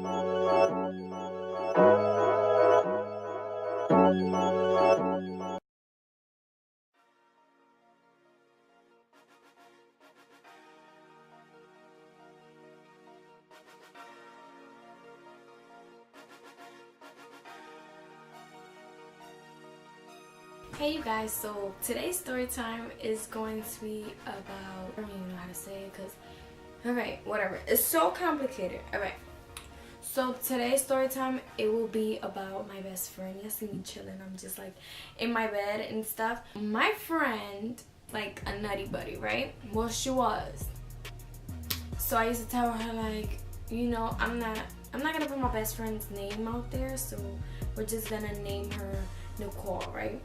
Hey you guys, so today's story time is going to be about, I don't even know how to say it because, alright, whatever. It's so complicated. Alright, so today's story time, it will be about my best friend. You see me chilling, I'm just like in my bed and stuff. My friend, like a nutty buddy, right? Well, she was. So I used to tell her like, you know, I'm not gonna put my best friend's name out there, so we're just gonna name her Nicole, right?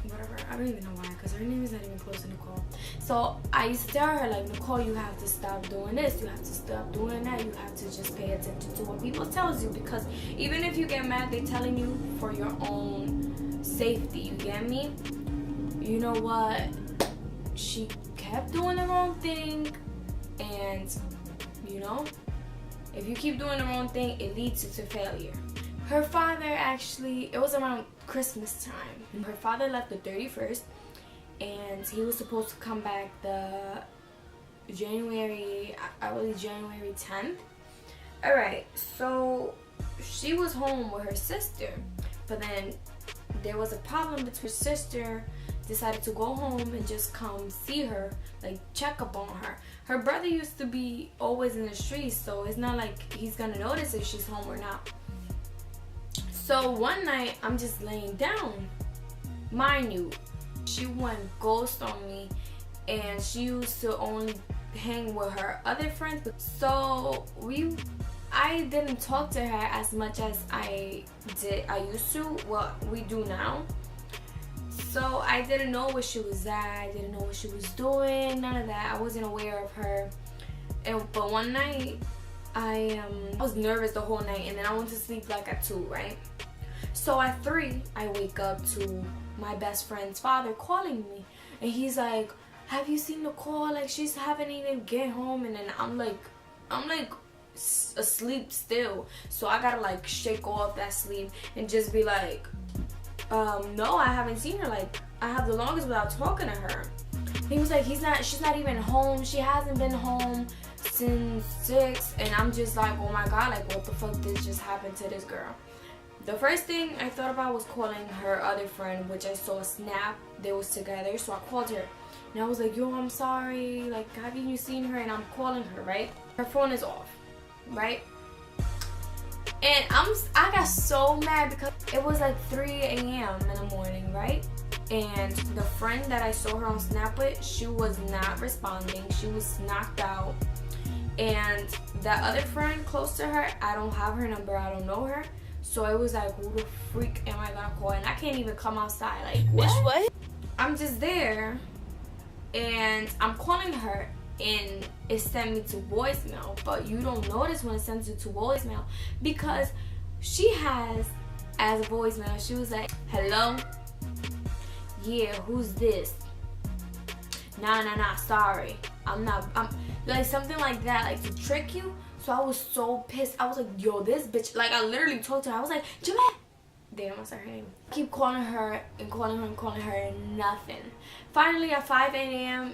Whatever, I don't even know why, because her name is not even close to Nicole. So I used to tell her like, Nicole, you have to stop doing this, you have to stop doing that, you have to just pay attention to what people tells you, because even if you get mad, they're telling you for your own safety, you get me? You know what, she kept doing the wrong thing, and you know, if you keep doing the wrong thing, it leads you to failure. Her father actually, it was around Christmas time. Her father left the 31st, and he was supposed to come back the January 10th. Alright, so she was home with her sister, but then there was a problem between her sister decided to go home and just come see her, like check up on her. Her brother used to be always in the streets, so it's not like he's gonna notice if she's home or not. So one night, I'm just laying down. Mind you, she went ghost on me, and she used to only hang with her other friends. So I didn't talk to her as much as I used to, what we do now. So I didn't know where she was at, I didn't know what she was doing, none of that. I wasn't aware of her. But one night, I was nervous the whole night, and then I went to sleep like at 2, right? So at 3, I wake up to my best friend's father calling me, and he's like, have you seen Nicole? Like, she's haven't even get home. And then I'm like asleep still, so I gotta like shake off that sleep and just be like, no, I haven't seen her. Like, I have the longest without talking to her. He was like, she's not even home, she hasn't been home since 6. And I'm just like, oh my god, like what the fuck did just happen to this girl? The first thing I thought about was calling her other friend, which I saw a snap, they was together. So I called her and I was like, yo, I'm sorry, like haven't you seen her? And I'm calling her, right? Her phone is off, right? And I got so mad because it was like 3 a.m. in the morning, right? And the friend that I saw her on Snap with, she was not responding, she was knocked out. And that other friend close to her, I don't have her number, I don't know her. So it was like, who the freak am I gonna call? And I can't even come outside. Like, what? I'm just there, and I'm calling her, and it sent me to voicemail. But you don't notice when it sends you to voicemail, because she has as a voicemail, she was like, hello? Yeah, who's this? Nah, sorry. I'm like something like that, like to trick you. So I was so pissed. I was like, yo, this bitch, like I literally talked to her. I was like, Jamette. Damn, I said her name. I keep calling her and calling her and calling her and nothing. Finally at 5 a.m.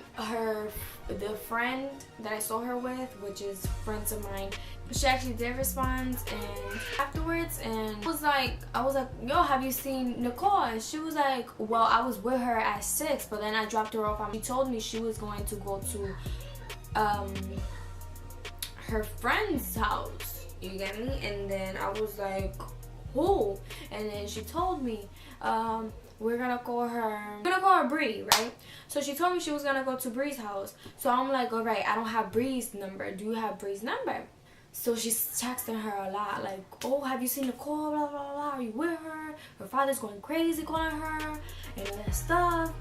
the friend that I saw her with, which is friends of mine, she actually did respond, and afterwards, and I was like, yo, have you seen Nicole? And she was like, well, I was with her at 6, but then I dropped her off. She told me she was going to go to her friend's house, you get me? And then I was like, who? And then she told me, we're gonna call her Bree, right? So she told me she was gonna go to Bree's house. So I'm like, all right, I don't have Bree's number. Do you have Bree's number? So she's texting her a lot, like, oh, have you seen Nicole, blah, blah, blah, are you with her? Her father's going crazy calling her, and all that stuff.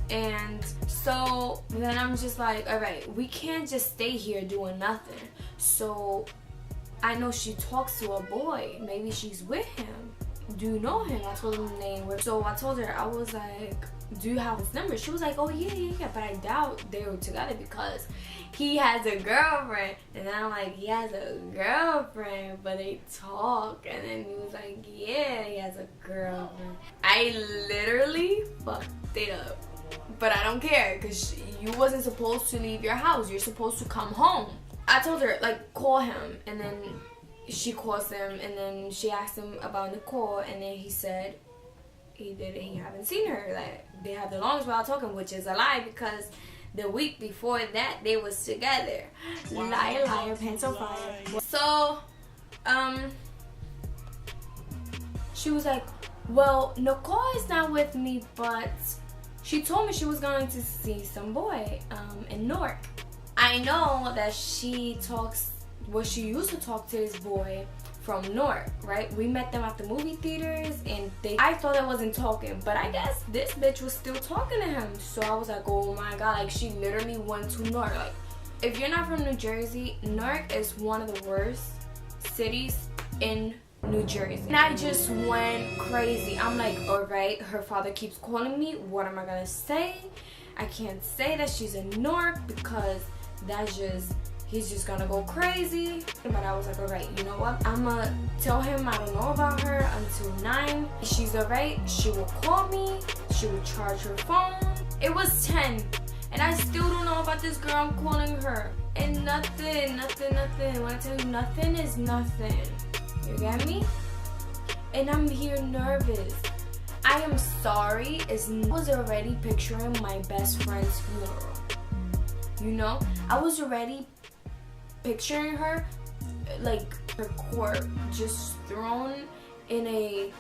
And so then I'm just like, all right, we can't just stay here doing nothing. So I know she talks to a boy, maybe she's with him. Do you know him? I told him the name. So I told her, I was like, do you have his number? She was like, oh yeah, but I doubt they were together because he has a girlfriend. And then I'm like, he has a girlfriend, but they talk. And then he was like, yeah, he has a girlfriend. I literally fucked it up. But I don't care because you wasn't supposed to leave your house. You're supposed to come home. I told her, like, call him. And then she calls him. And then she asked him about Nicole. And then he said he haven't seen her. Like, they have the longest while talking, which is a lie because the week before that they was together. Liar, liar, pants on fire. So, she was like, well, Nicole is not with me, but she told me she was going to see some boy in Newark. I know that she used to talk to this boy from Newark, right? We met them at the movie theaters and I thought I wasn't talking, but I guess this bitch was still talking to him. So I was like, oh my god, like she literally went to Newark. Like, if you're not from New Jersey, Newark is one of the worst cities in New Jersey. And I just went crazy. I'm like, alright, her father keeps calling me. What am I gonna say? I can't say that she's in Newark because he's just gonna go crazy. But I was like, alright, you know what? I'm gonna tell him I don't know about her until 9. She's alright. She will call me. She will charge her phone. It was 10. And I still don't know about this girl. I'm calling her. And nothing. When I tell you nothing is nothing. You get me? And I'm here nervous. I am sorry. I was already picturing my best friend's funeral. You know? I was already picturing her, like her corpse just thrown in a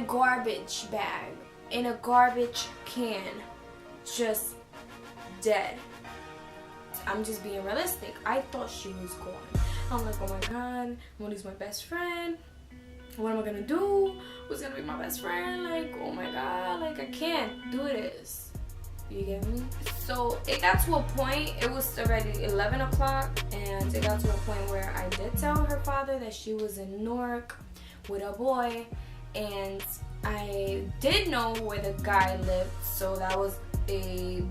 garbage bag, in a garbage can, just dead. I'm just being realistic. I thought she was gone. I'm like, oh my god, I'm gonna lose my best friend. What am I gonna do? Who's gonna be my best friend? Like, oh my god, like I can't do this. You get me? So it got to a point, it was already 11 o'clock, and it got to a point where I did tell her father that she was in Newark with a boy, and I did know where the guy lived, so that was a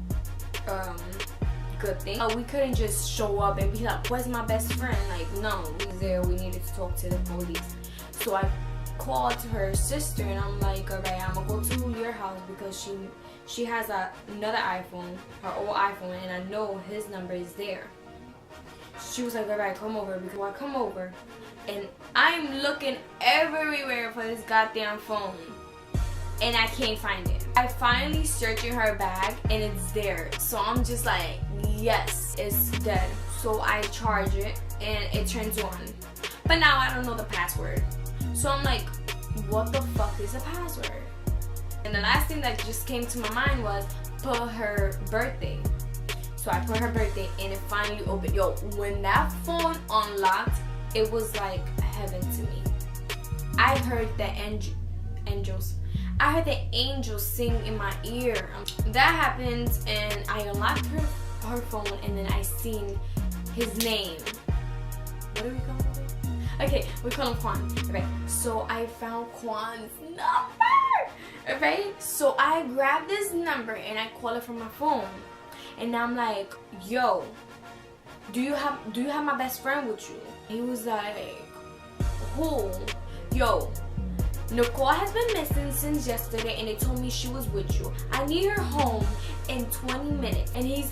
good thing. We couldn't just show up and be like, where's my best friend? Like, no, we was there, we needed to talk to the police. So I called her sister and I'm like, alright, I'm gonna go to your house because she has another iPhone, her old iPhone, and I know his number is there. She was like, alright, come over. Because I come over and I'm looking everywhere for this goddamn phone and I can't find it. I finally searching her bag and it's there. So I'm just like, yes, it's dead. So I charge it and it turns on. But now I don't know the password. So I'm like, what the fuck is a password? And the last thing that just came to my mind was put her birthday. So I put her birthday and it finally opened. Yo, when that phone unlocked, it was like heaven to me. I heard the angels. I heard the angels sing in my ear. That happened and I unlocked her phone and then I seen his name. What do we call him? Okay, we call him Quan. Okay, so I found Quan's number. Okay, so I grabbed this number and I call it from my phone. And I'm like, yo, do you have my best friend with you? He was like, who? Yo, Nicole has been missing since yesterday and they told me she was with you. I need her home in 20 minutes. And he was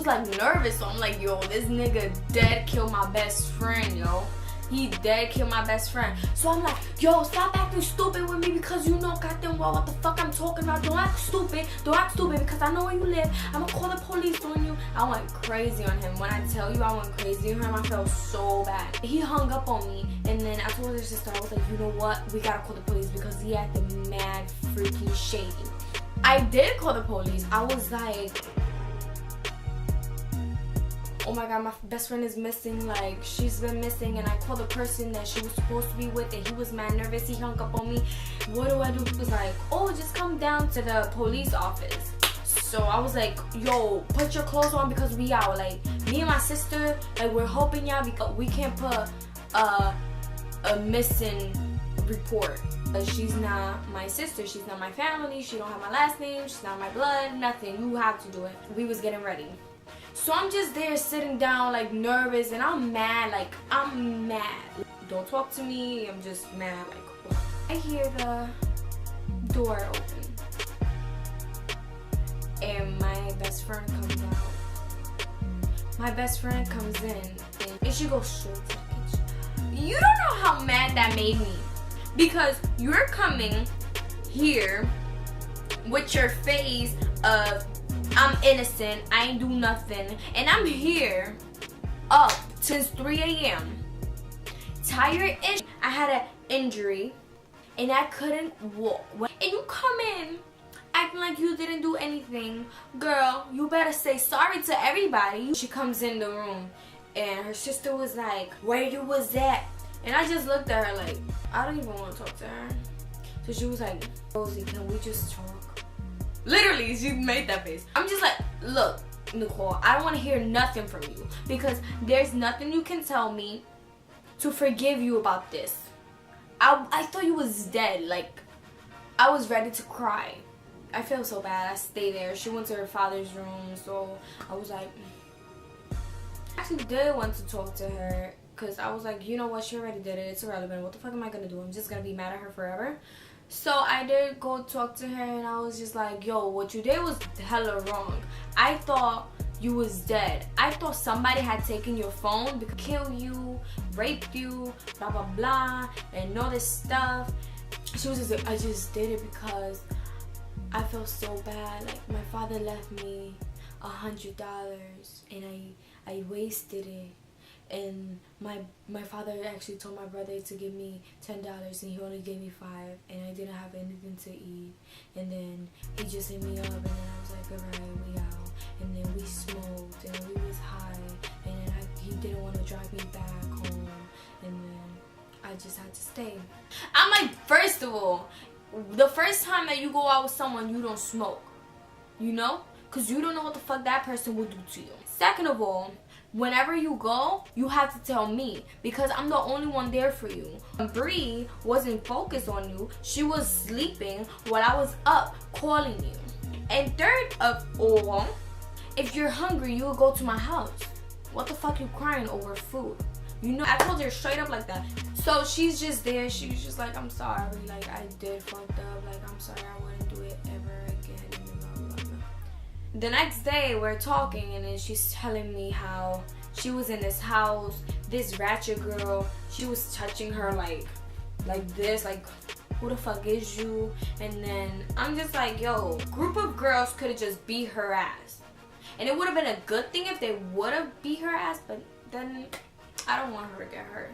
like nervous. So I'm like, yo, this nigga dead killed my best friend, yo. He dead killed my best friend. So I'm like, yo, stop acting stupid with me because you know goddamn well what the fuck I'm talking about. Don't act stupid because I know where you live. I'm gonna call the police on you. I went crazy on him. When I tell you I went crazy on him, I felt so bad. He hung up on me and then I told his sister, I was like, you know what? We gotta call the police because he acted mad freaking shady. I did call the police. I was like, oh my god, my best friend is missing, like she's been missing, and I called the person that she was supposed to be with and he was mad nervous. He hung up on me. What do I do? He was like, oh, just come down to the police office. So I was like, yo, put your clothes on because we out. Like me and my sister, like we're helping y'all because we can't put a missing report. She's not my sister, she's not my family, she don't have my last name, she's not my blood, nothing. You have to do it. We was getting ready. So I'm just there sitting down like nervous, and I'm mad, like I'm mad. Don't talk to me, I'm just mad. Like, I hear the door open and my best friend comes out. My best friend comes in and she goes straight to the kitchen. You don't know how mad that made me, because you're coming here with your face of I'm innocent, I ain't do nothing, and I'm here up since 3 a.m. tired-ish. I had an injury and I couldn't walk. And you come in acting like you didn't do anything. Girl, you better say sorry to everybody. She comes in the room and her sister was like, where you was at? And I just looked at her like, I don't even want to talk to her. So she was like, Rosie, can we just talk? Literally, she made that face. I'm just like, look, Nicole, I don't want to hear nothing from you, because there's nothing you can tell me to forgive you about this. I thought you was dead. Like, I was ready to cry. I feel so bad. I stayed there. She went to her father's room, so I was like, I actually did want to talk to her, because I was like, you know what, she already did it, it's irrelevant, what the fuck am I gonna do? I'm just gonna be mad at her forever. So I did go talk to her, and I was just like, yo, what you did was hella wrong. I thought you was dead. I thought somebody had taken your phone, because kill you, rape you, blah blah blah, and all this stuff. She was just like, I just did it because I felt so bad. Like, my father left me $100 and I wasted it. And my father actually told my brother to give me $10 and he only gave me $5, and I didn't have anything to eat. And then he just hit me up, and then I was like, alright, we out. And then we smoked and we was high, and then he didn't want to drive me back home, and then I just had to stay. I'm like, first of all, the first time that you go out with someone, you don't smoke, you know, because you don't know what the fuck that person will do to you. Second of all, whenever you go, you have to tell me, because I'm the only one there for you. Bree wasn't focused on you. She was sleeping while I was up calling you. And third of all, if you're hungry, you will go to my house. What the fuck you crying over food? You know, I told her straight up like that. So she's just there. She was just like, I'm sorry. Like, I did fucked up. Like, I'm sorry. I wouldn't do it ever again. Blah, blah, blah. The next day, we're talking, and then she's telling me how she was in this house. This ratchet girl, she was touching her like this. Like, who the fuck is you? And then I'm just like, yo, group of girls could have just beat her ass. And it would have been a good thing if they would have beat her ass, but then I don't want her to get hurt.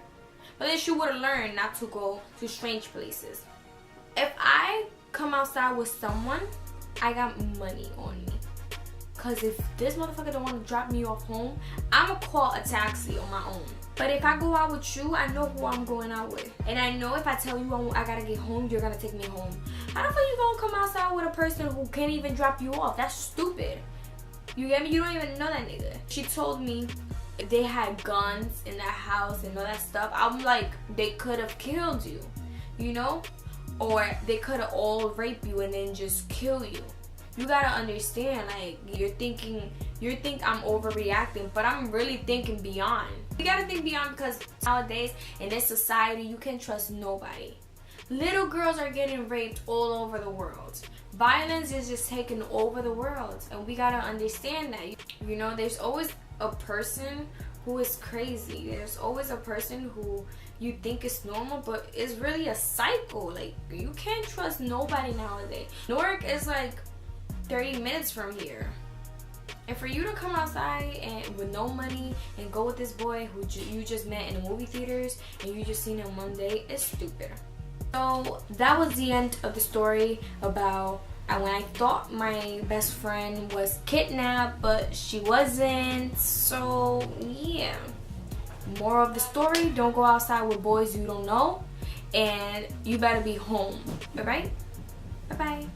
But then she would have learned not to go to strange places. If I come outside with someone, I got money on me. Because if this motherfucker don't want to drop me off home, I'm going to call a taxi on my own. But if I go out with you, I know who I'm going out with. And I know if I tell you I got to get home, you're going to take me home. How the fuck you going to come outside with a person who can't even drop you off? That's stupid. You get me? You don't even know that nigga. She told me they had guns in that house and all that stuff. I'm like, they could have killed you, you know? Or they could have all raped you and then just kill you. You gotta understand, like, you think I'm overreacting, but I'm really thinking beyond. You gotta think beyond, because nowadays in this society, you can't trust nobody. Little girls are getting raped all over the world. Violence is just taking over the world, and we gotta understand that. You know, there's always a person who is crazy. There's always a person who you think is normal, but it's really a psycho. Like, you can't trust nobody nowadays. Newark is like 30 minutes from here. And for you to come outside and with no money and go with this boy who you just met in the movie theaters and you just seen him one day, it's stupid. So that was the end of the story about when I thought my best friend was kidnapped, but she wasn't. So yeah, moral of the story, don't go outside with boys you don't know, and you better be home. All right, bye bye.